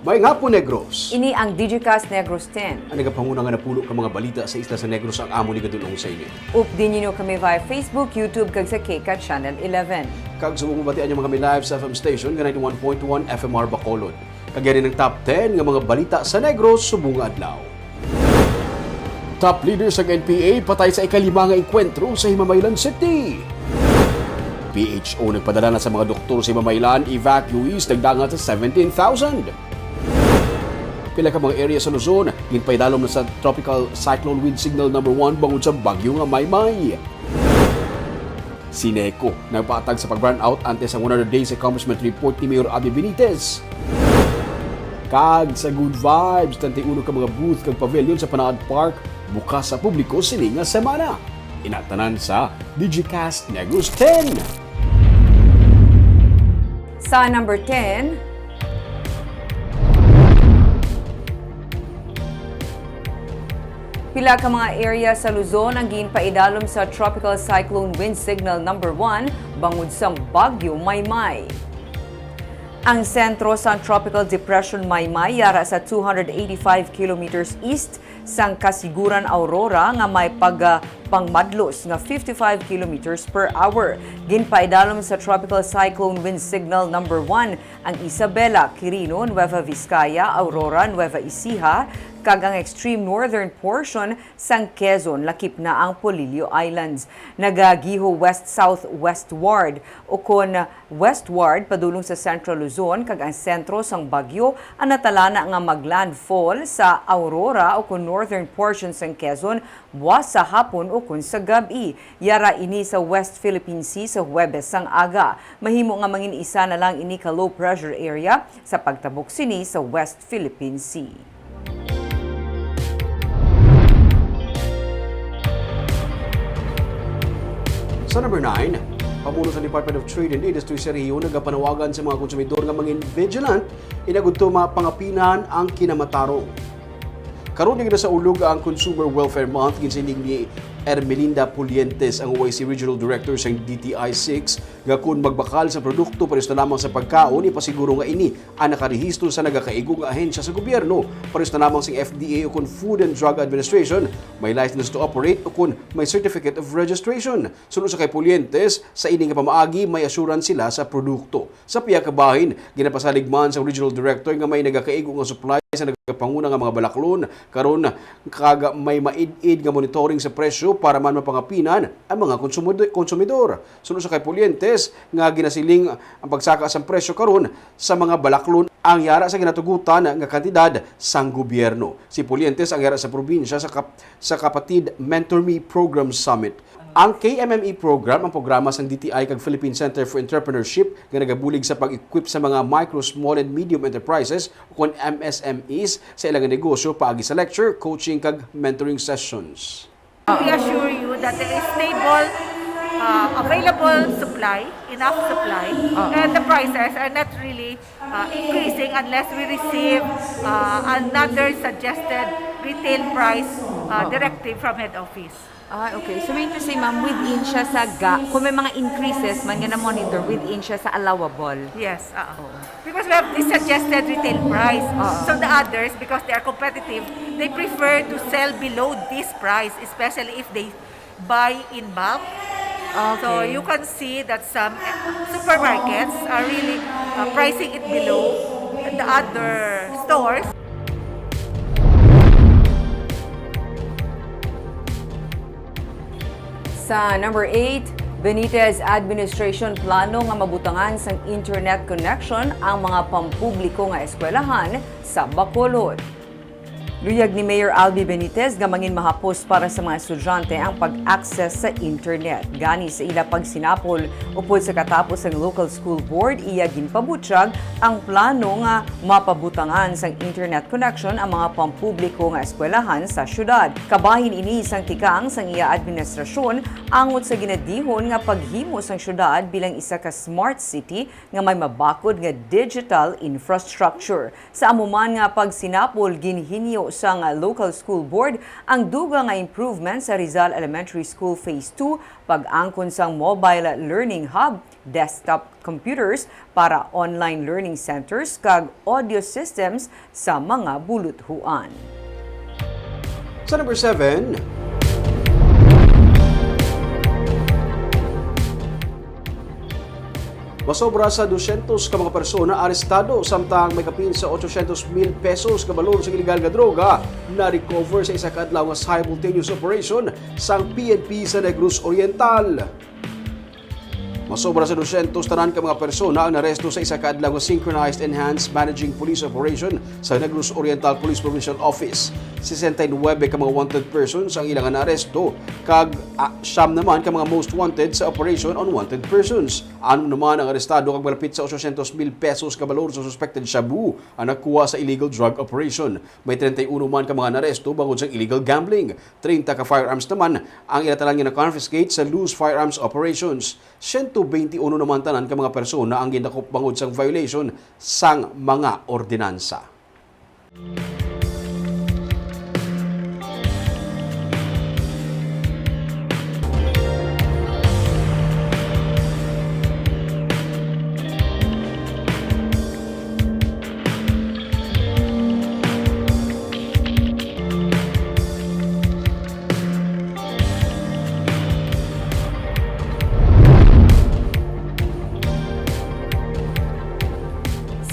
May nga po, Negros. Ini ang Digicast Negros X. Ang nagapanguna nga napulo ka mga balita sa isla sa Negros ang amo ni gadulong sa inyo. Updin niyo kami via Facebook, YouTube, kag sa KCAT Channel 11. Kag sumubatian yung mga kami live sa FM station nga 91.1 FMR Bacolod. Kagyan ng top 10 nga mga balita sa Negros subong adlaw. Top leader sa NPA patay sa ikalima nga enkwentro sa Himamaylan City. PHO nagpadala na sa mga doktor sa Himamaylan, evacuees nagdangat sa 17,000. Pila ka mga area sa Luzon, ginpaydalom na sa Tropical Cyclone Wind Signal No. 1 bangod sa bagyo nga Maymay. Sineco nagpatag sa pag-brownout ante sa 100 days accomplishment report ni Mayor Abby Benitez. Kag sa Good Vibes, tanti-uno ka mga booth kag pavilion sa Panaad Park, bukas sa publiko sini nga semana. Inatanan sa Digicast Negros X. Sa number 10, pila ka mga area sa Luzon ang ginpaidalom sa Tropical Cyclone Wind Signal No. 1 bangod sa bagyo Maymay. Ang sentro sa Tropical Depression Maymay yara sa 285 kilometers east sang Kasiguran Aurora nga may pangmadlos nga 55 kilometers per hour. Ginpaidalom sa Tropical Cyclone Wind Signal No. 1 ang Isabela, Quirino, Nueva Vizcaya, Aurora, Nueva Ecija, kag ang extreme northern portion sang Quezon, lakip na ang Polillo Islands. Nagagiho west-south-westward o kon westward padulong sa Central Luzon kag ang sentro sang bagyo ang natalana nga maglandfall sa Aurora o kon northern portion sang Quezon buwas sa hapon o kon sa gabi. Yara ini sa West Philippine Sea sa Huwebes sang aga. Mahimo nga mangin isa na lang ini ka low pressure area sa pagtabok sini sa West Philippine Sea. Sa number 9, pamuno sa Department of Trade and Industry sa Rio nagapanawagan sa mga konsumidor nga mangin vigilant inagudto mapangapinahan ang kinamatarong. Karon nga sa ulog ang Consumer Welfare Month ginsiling ni Ermelinda Pulientes ang OIC Regional Director sa DTI 6 nga kung magbakal sa produkto pares na lamang sa pagkaon ipasiguro nga ini ang nakarehistro sa nagakaigong ahensya sa gobyerno pares na lamang sa FDA o kung Food and Drug Administration may license to operate o kung may certificate of registration. Sunod sa kay Pulientes sa ini nga pamaagi may assurance sila sa produkto. Sa piyakabahin ginapasaligman sa Regional Director nga may nagakaigong nga supply sa nagapanguna nga mga balaklon karon kaga may maid-id nga monitoring sa presyo para man mapangapinan ang mga konsumidor. Sunod sa kay Pulientes nga ginasiling ang pagsaka sa presyo karon sa mga balaklon ang yara sa ginatugutan nga kantidad sang gobyerno. Si Pulientes ang yara sa probinsya sa kapatid Mentor Me Program Summit. Ang KMME program, ang programa sa DTI kag Philippine Center for Entrepreneurship nga nagabulig sa pag-equip sa mga micro, small and medium enterprises o MSMEs sa ilang negosyo paagi sa lecture, coaching kag mentoring sessions. We assure you that there is stable, available supply, enough supply, and the prices are not really increasing unless we receive another suggested retail price directive from head office. Okay. So mean to say, ma'am, within siya sa kung may mga increases man nga na-monitor, within siya sa allowable. Yes. Because we have this suggested retail price. So the others, because they are competitive, they prefer to sell below this price, especially if they buy in bulk. Okay. So you can see that some supermarkets are really pricing it below the other stores. Sa number 8, Benitez Administration plano nga mabutangan sang internet connection ang mga pampubliko nga eskwelahan sa Bacolod. Luyag ni Mayor Albi Benitez nga mangin mahapos para sa mga estudyante ang pag-access sa internet. Gani sa ila pagsinapol upod sa katapos ng local school board, iya ginpabutyag ang plano nga mapabutangan sang internet connection ang mga pampubliko nga eskwelahan sa syudad. Kabahin ini sang tikang sang iya administrasyon angot sa ginadihon nga paghimo sang syudad bilang isa ka smart city nga may mabakod nga digital infrastructure. Sa amuman nga pagsinapol ginhinyo suno sang local school board ang duga nga improvement sa Rizal Elementary School Phase 2 pag-angkon sang mobile learning hub, desktop computers para online learning centers kag audio systems sa mga buluthuan. Sa number 7, masobra sa 200 ka mga persona arestado samtang may kapin sa 800,000 pesos ka balon sa iligal nga droga na recover sa isa ka adlaw nga simultaneous operation sang PNP sa Negros Oriental. Masobra sa 200 tanan ka mga persona ang naresto sa isa ka adlaw nga synchronized enhanced managing police operation sa Negros Oriental Police Provincial Office. 69 ka mga wanted persons ang ilang naresto kag siyam naman ka mga most wanted sa operation on wanted persons. Ano naman ang arestado kag malapit sa 800,000 pesos ka balor sa suspected shabu ang nakuha sa illegal drug operation. May 31 man ka mga naresto bangod sa illegal gambling. 30 ka firearms naman ang ilatalan nga na-confiscate sa loose firearms operations. 121 naman tanan ka mga persona ang ginakop bangod sang violation sang mga ordinansa.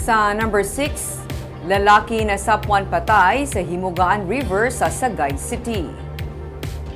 Sa number 6, lalaki na sapwan patay sa Himugaan River sa Sagay City.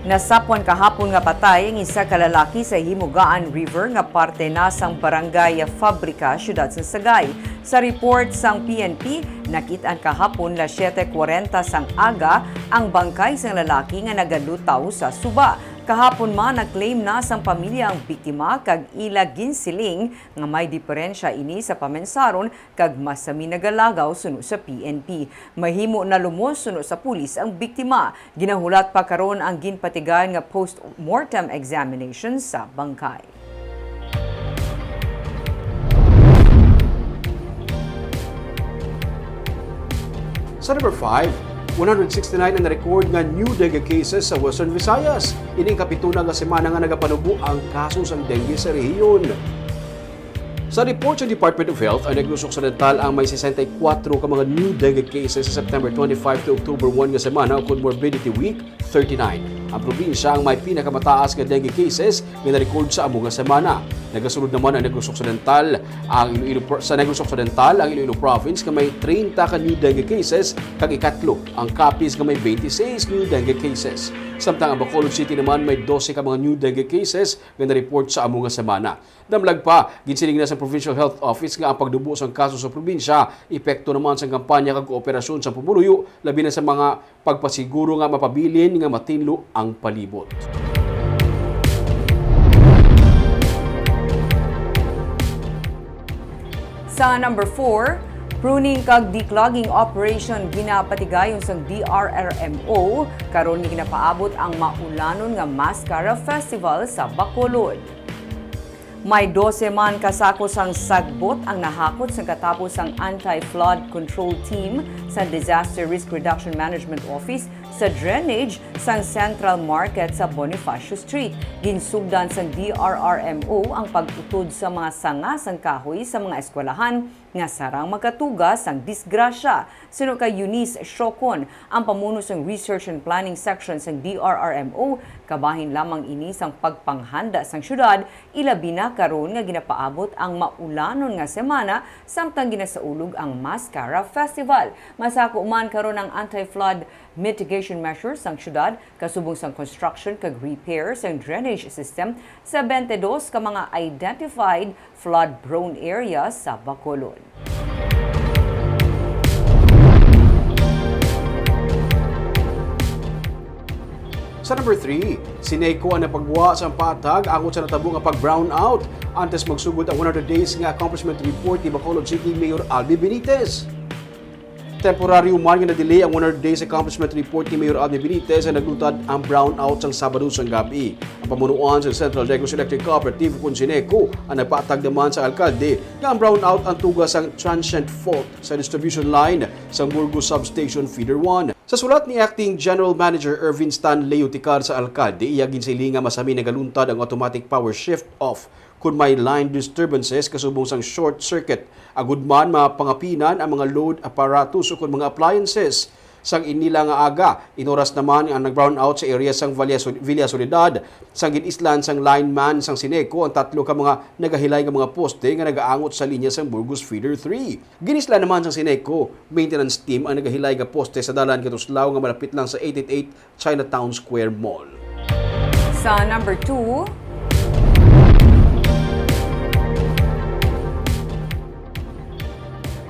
Nasapwan kahapon nga patay ang isa ka lalaki sa Himugaan River nga parte na sang barangay Fabrika, siyudad sa Sagay. Sa report sang PNP, nakitaan kahapon la 7:40 sang aga ang bangkay sang lalaki nga nagalutaw sa suba. Kahapon man nag-claim na sang pamilya ang biktima kag ila ginsiling nga may diferensya ini sa pamensaron kag masami nagalagaw suno sa PNP. Mahimo na lumos suno sa pulis ang biktima. Ginahulat pa karon ang ginpatigayan nga post-mortem examination sa bangkay. Sa number 5, 169 ang na-record nga new dengue cases sa Western Visayas. Ini ang kapituna nga semana nga nagapanubo ang kaso sang dengue sa rehiyon. Sa report sa Department of Health, ang Negros Occidental ang may 64 ka mga new dengue cases sa September 25 to October 1 nga semana ug Morbidity Week 39. Ang probinsya ang may pinakamataas nga dengue cases nga na-record sa among nga semana. Nagasunod naman ang Negros Occidental, sa Negros Occidental ang Iloilo Province nga may 30 ka new dengue cases kag ikatlo ang Capiz nga may 26 new dengue cases. Samtang ang Bacolod City naman may 12 ka mga new dengue cases nga na-report sa among nga semana. Damlag pa, ginsiling na sa Provincial Health Office nga ang pagdubo sa kaso sa probinsya, epekto naman sa kampanya kag kooperasyon sa pumuluyo, labi na sa mga pagpasiguro nga mapabilin nga matinlo ang palibot. Sa number 4, pruning kag declogging operation ginapatigayon sang DRRMO karon ni ginapaabot ang maulanon nga Mascara Festival sa Bacolod. May 12 man kasako sang sagbot ang nahakot sa katapos ang anti-flood control team sa Disaster Risk Reduction Management Office sa drainage sang Central Market sa Bonifacio Street. Ginsugdan sang DRRMO ang pag-utod sa mga sanga sang kahoy sa mga eskwelahan nga sarang magkatugas sang disgrasya. Sino kay Eunice Shokon, ang pamuno sang Research and Planning Section sang DRRMO, kabahin lamang ini sang pagpanghanda sang syudad, ilabi na karon nga ginapaabot ang maulanon nga semana samtang ginasaulog ang Mascara Festival. Masako man karon ang anti-flood mitigation measures sang syudad kasubong sang construction kag repair sang drainage system sa 22 ka mga identified flood-prone areas sa Bacolod. Sa number 3, sineko ang napagwa sa patag akot sa natabo nga pag-brown out antes magsugod ang 100 days nga accomplishment report ni Bacolod City Mayor Albi Benitez. Temporaryo man nga na-delay ang 100 days accomplishment report ni Mayor Albi Benitez ay naglutad ang brown out sang Sabado sang gabi. Ang pamunuan sa Central Negros Electric Cooperative kung sineko ang nagpatag naman sa alkalde nga ang brown out ang tugas sang transient fault sa distribution line sa Burgos Substation Feeder 1. Sa sulat ni Acting General Manager Ervin Stan Leuticar sa alkalde, iya ginsilinga masami nagaluntad ang automatic power shift off kung may line disturbances kasubong sang short circuit. Agud man mapangapinan ang mga load apparatus o mga appliances. Sang inila nga aga, inoras naman ang nag-brown out sa area sang Villa Soledad. Sang ginislan sang lineman sang Sineco ang tatlo ka mga nagahilay nga mga poste nga nagaangot sa linya sang Burgos Feeder 3. Ginislan naman sang Sineco, maintenance team ang nagahilay nga poste sa dalan Katuslaw nga malapit lang sa 888 Chinatown Square Mall. Sa number 2,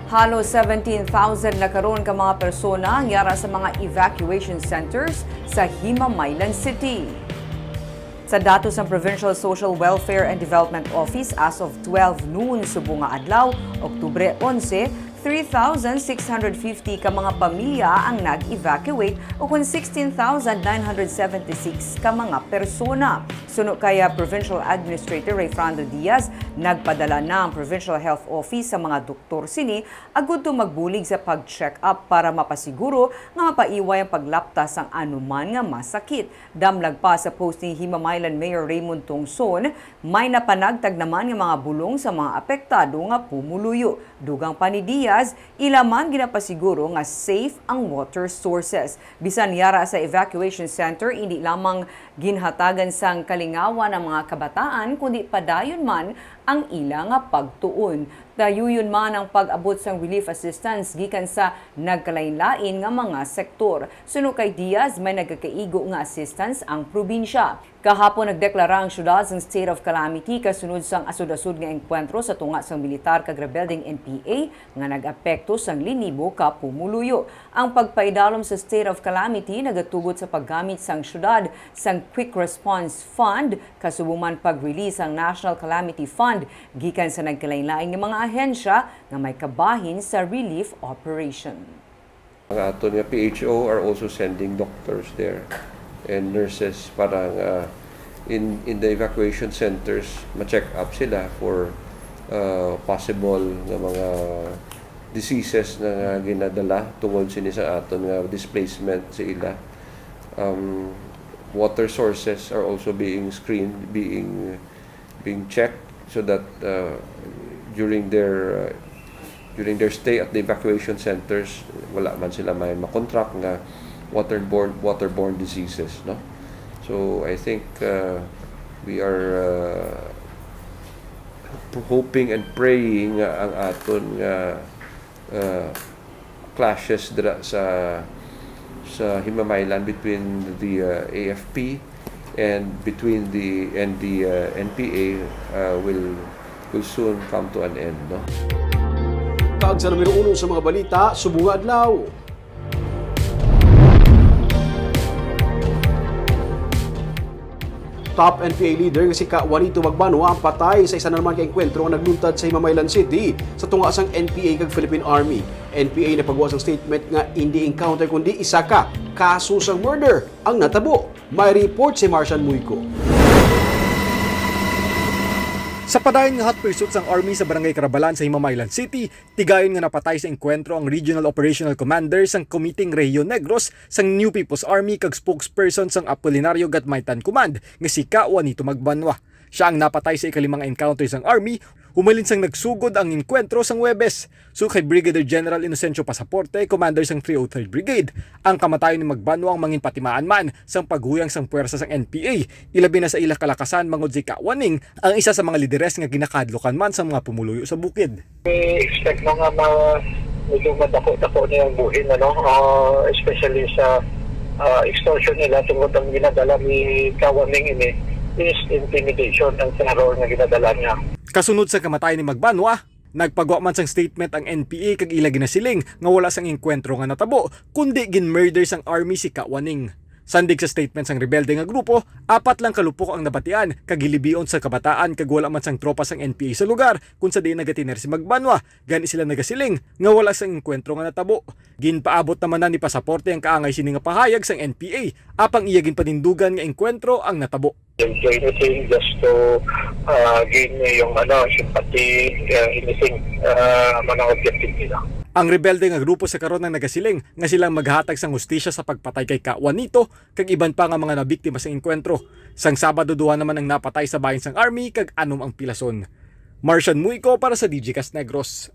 halos 17,000 na karon ka mga persona ang yara sa mga evacuation centers sa Himamaylan City. Sa datos ng Provincial Social Welfare and Development Office as of 12 noon subong nga adlaw, Oktubre 11, 3,650 ka mga pamilya ang nag-evacuate o kung 16,976 ka mga persona. Suno kaya Provincial Administrator Rayfrando Diaz, nagpadala na ang Provincial Health Office sa mga doktor sini agud to magbulig sa pag-check up para mapasiguro nga mapaiway ang paglaptas ang anuman nga masakit. Damlag pa sa post ni Himamaylan Mayor Raymond Tongson, may napanagtag naman nga mga bulong sa mga apektado nga pumuluyo. Dugang pa ni Diaz, ilaman ginapasiguro nga safe ang water sources. Bisan yara sa evacuation center, hindi lamang ginhatagan sang kalingawan ng mga kabataan, kundi padayon man ang ila nga pagtuon. Dayuyon man ang pag-abot sang relief assistance gikan sa nagkalain-lain nga mga sektor. Suno kay Diaz, may nagkakaigo nga assistance ang probinsya. Kahapon nagdeklara ang syudad ng state of calamity kasunod sang asud-asud nga engkwentro sa tunga sang militar kag rebelding NPA nga nag-apekto sang linibo ka pumuluyo. Ang pagpaidalom sa state of calamity nagatugot sa paggamit sang syudad sang Quick Response Fund kasubong man pag-release ang National Calamity Fund gikan sa nagkalain-lain nga mga ahensya nga may kabahin sa relief operation. Ang ato nga PHO are also sending doctors there and nurses para in the evacuation centers ma-check up sila for possible nga mga diseases na ginadala tungod sini sa aton nga displacement sa ila. Water sources are also being screened, being checked so that during their stay at the evacuation centers wala man sila may makontract nga waterborne diseases, no? So I think we are hoping and praying nga ang aton nga clashes dira sa Himamaylan between the AFP and between the NPA will soon come to an end, no? Kaag sa numero 1 sa mga balita, subong adlaw. Top NPA leader nga si Juanito Magbanwa ang patay sa isa na naman kaengkwentro nga nagluntad sa Himamaylan City sa tunga sang NPA kag Philippine Army. NPA napagawa sang statement nga hindi encounter kundi isa ka kaso sang murder ang natabo. May report si Marcian Muyko. Sa padayon nga hot pursuit sang Army sa Barangay Carabalan sa Himamaylan City, tigayon nga napatay sa engkwentro ang Regional Operational Commander sang Committee Rio Negros sang New People's Army kag spokesperson sang Apolinario Gatmaytan Command nga si Juanito Magbanwa. Siya ang napatay sa ikalimang encounter sang Army, humalin sang nagsugod ang engkwentro sang Webes. So kay Brigadier General Inocencio Pasaporte, Commander sang 303rd Brigade, ang kamatayon ni Magbanwa ang mangin patimaan man sang paghuyang sang puwersa sang NPA. Ilabi na sa ilang kalakasan mangod si Kawaning, ang isa sa mga lideres nga ginakadlokan man sa mga pumuluyo sa bukid. We expect mga medyo madako-dako na yung buhin, especially sa extortion nila tungkol ang ginadala ni Kawaning ini is intimidation ang terror na ginadala niya. Kasunod sa kamatayon ni Magbanwa, nagpagawa man sang statement ang NPA kag ila ginasiling nga wala sang engkwentro nga natabo kundi gin-murder sang Army si Kawaning. Sandig sa statement sang rebelde nga grupo, 4 lang kalupok ang nabatian kag gilibion sa kabataan kag wala man sang tropa sang NPA sa lugar kung sa di nagatiner si Magbanwa. Gani sila nagasiling nga wala sang engkwentro nga natabo. Ginpaabot naman na ni Pasaporte ang kaangay sini nga pahayag sang NPA apang iya ginpanindugan nga engkwentro ang natabo. Anything just to gain yung sympathy, anything mga objective nila. Ang rebelde nga grupo sa karon ang nagasiling nga silang maghatag sang hustisya sa pagpatay kay ka Juanito kag iban pa nga mga nabiktima sa enkwentro. Sang Sabado duha naman ang napatay sa bahin sang army kag anom ang pilason. Martian Muico para sa Digicast Negros.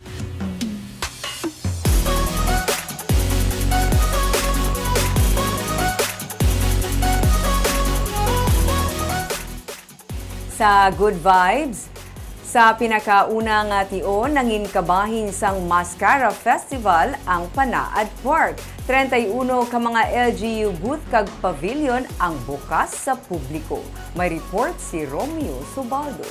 Sa Good Vibes, sa pinakauna nga tion nangin kabahin sang Mascara Festival ang Panaad Park. 31 ka mga LGU booth kag pavilion ang bukas sa publiko. May report si Romeo Subaldo.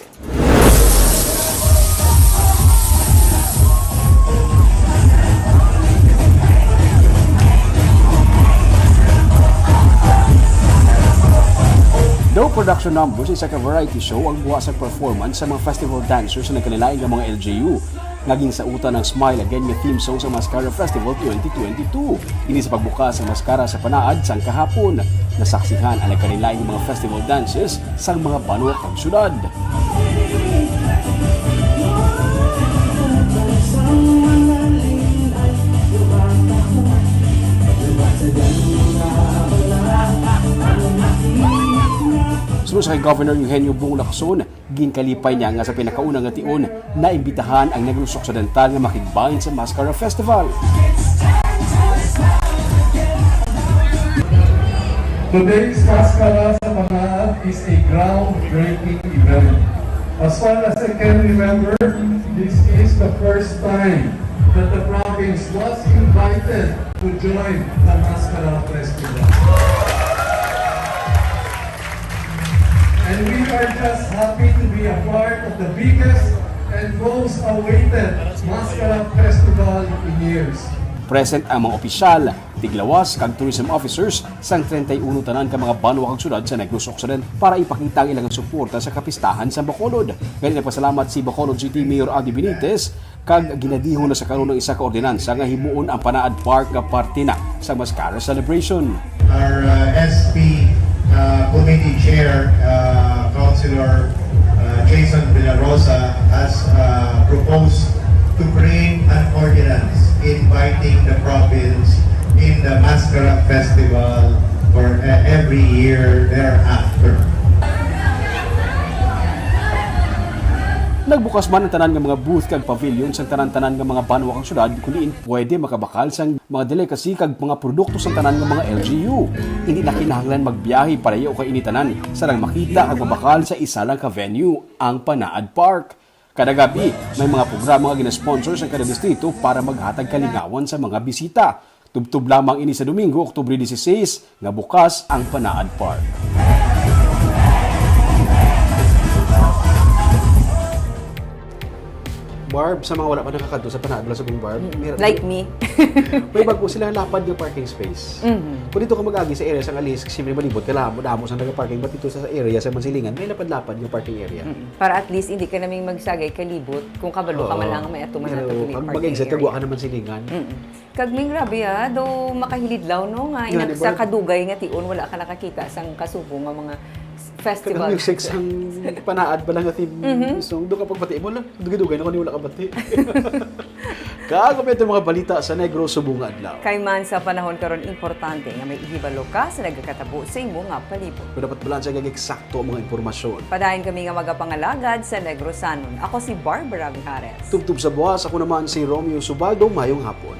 No production numbers isa ka variety show ang buwa sa performance sa mga festival dancers sa nagkanilaing ng mga LGU. Naging sa uta ng Smile Again nga theme song sa Mascara Festival 2022. Ini sa pagbukas sa Mascara sa Panaad sang kahapon. Nasaksihan ang nagkanilaing mga festival dances sa mga banwa kag syudad. Sunod sa kay Governor Eugenio Bong Lacson, ginkalipay niya nga sa pinakaunang nga tion na imbitahan ang Negros Occidental nga makigbahin sa Mascara Festival. Today's Mascara sa Panaad is a groundbreaking event. As far as I can remember, this is the first time that the province was invited to join the Mascara Festival. And we are just happy to be a part of the biggest and most awaited Mascara Festival in years. Present ang mga opisyal, tiglawas kag tourism officers sang 31 tanan ka mga banwa kag syudad sa Negros Occidental para ipakita ang ilang suporta sa kapistahan sa Bacolod. Kaya nagpasalamat si Bacolod City Mayor Adi Benitez kag ginadihon na sa karon ng isa ka ordinansa nga himuon ang Panaad Park nga parte na sa Mascara celebration. Our SP Committee Chair, Councilor Jason Villarosa, has proposed to bring an ordinance inviting the province in the Mascara Festival for every year thereafter. Nagbukas man ang tanan nga mga booth kag pavilion sa tanan-tanan nga mga banwa kag syudad kundi pwede makabakal sang mga delicacy kag mga produkto sa tanan nga mga LGU. Hindi na kinahanglan magbiyahe pareho kay initanan sarang makita kag mabakal sa isa lang ka venue, ang Panaad Park. Kada gabi, may mga programa nga gina-sponsor sa kada distrito para maghatag kalingawan sa mga bisita. Tubtub lamang ini sa Domingo, Oktubre 16, nga bukas ang Panaad Park. Barb, sa mga wala pa nakakadto sa Panaad sa Bung Barb, Like me. may bago sila lapad yung parking space. Kung dito ka mag-agi sa area sa alis, siyempre malibot ka lang, damo sa nag-parking, but dito sa area sa Mansilingan, may lapad-lapad yung parking area. Para at least hindi ka naming magsagay kalibot kung kabalo ka man lang may atuman na ito Pag mag-exit, kagwa ka naman Mansilingan. Kag ming grabe do makahilidlaw no nga Yeah, inak sa kadugay nga tion wala ka nakakita sang kasubo nga mga festival. Kag music sang Panaad ba lang nga theme song, doon ka pagpati mo lang, dugay-dugay na kung wala ka bati. Kaagapit yung mga balita sa Negros Subong Adlaw. Kay man sa panahon karon importante nga may ihibalo ka sa nagkakatabo sa imo nga palibot. Kung dapat balansa kag eksakto ang mga impormasyon. Padayon kami nga magapangalagad sa Negrosanon. Ako si Barbara Vijares. Tubtub sa buwas, ako naman si Romeo Subaldo, mayong hapon.